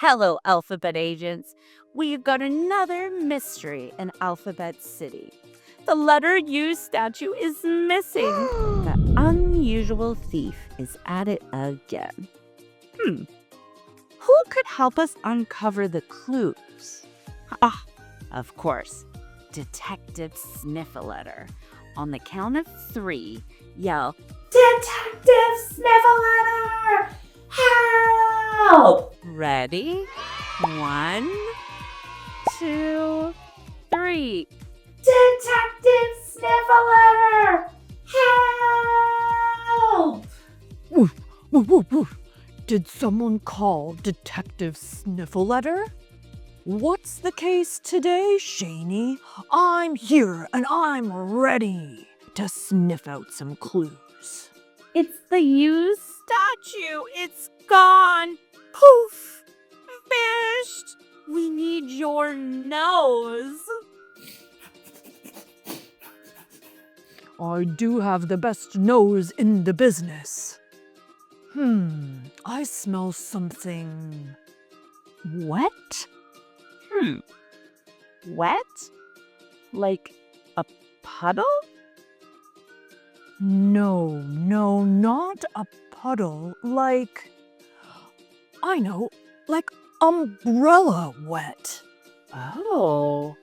Hello, Alphabet Agents. We've got another mystery in Alphabet City. The letter U statue is missing. The unusual thief is at it again. Who could help us uncover the clues? Of course, Detective Sniffletter. On the count of 3, yell, "Detective Sniffletter! Help!" Ready? 1, 2, 3. Detective Sniffletter! Help! Woof, woof, woof, woof. Did someone call Detective Sniffletter? What's the case today, Shaney? I'm here and I'm ready to sniff out some clues. It's the U statue. It's gone. Poof! Vanished. We need your nose. I do have the best nose in the business. I smell something wet. Wet? Like a puddle? No, not a puddle. I know, like umbrella wet. Oh,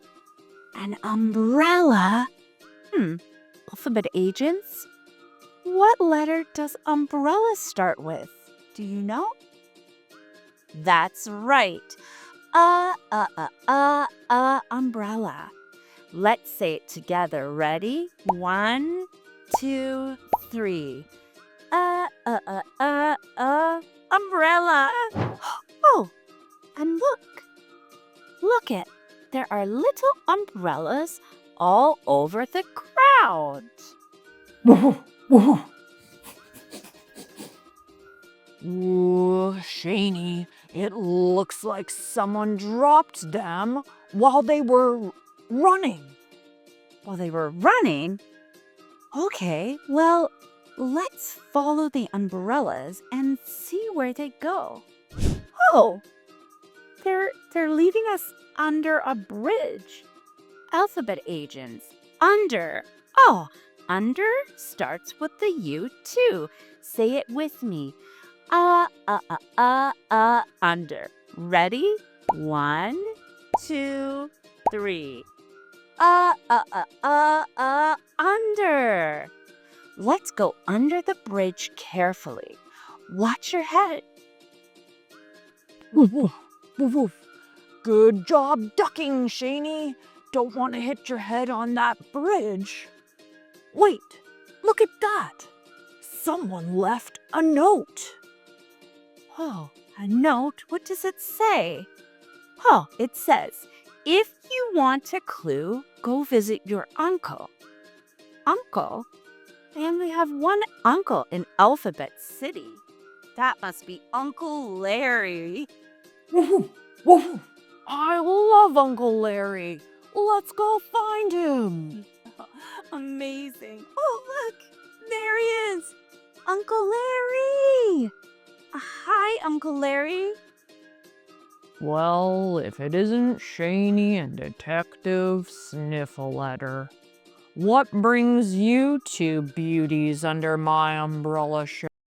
an umbrella? Alphabet Agents? What letter does umbrella start with? Do you know? That's right. Umbrella. Let's say it together. Ready? 1, 2, 3. Umbrella. Oh, and look it. There are little umbrellas all over the crowd. Ooh, Shaney, it looks like someone dropped them while they were running. While they were running? Okay, well, let's follow the umbrellas and see where they go. Oh, they're leaving us under a bridge. Alphabet Agents, under. Oh, under starts with the U too. Say it with me. Under. Ready? 1, 2, 3. Under. Let's go under the bridge carefully. Watch your head. Woof, woof, woof, woof. Good job ducking, Shaney. Don't want to hit your head on that bridge. Wait, look at that. Someone left a note. Oh, a note? What does it say? Oh, it says, if you want a clue, go visit your uncle. Uncle? I only have one uncle in Alphabet City. That must be Uncle Larry. Woof, woof. I love Uncle Larry. Let's go find him. Amazing. Oh, look, there he is. Uncle Larry. Hi, Uncle Larry. Well, if it isn't Shaney and Detective Sniffletter. What brings you two beauties under my umbrella,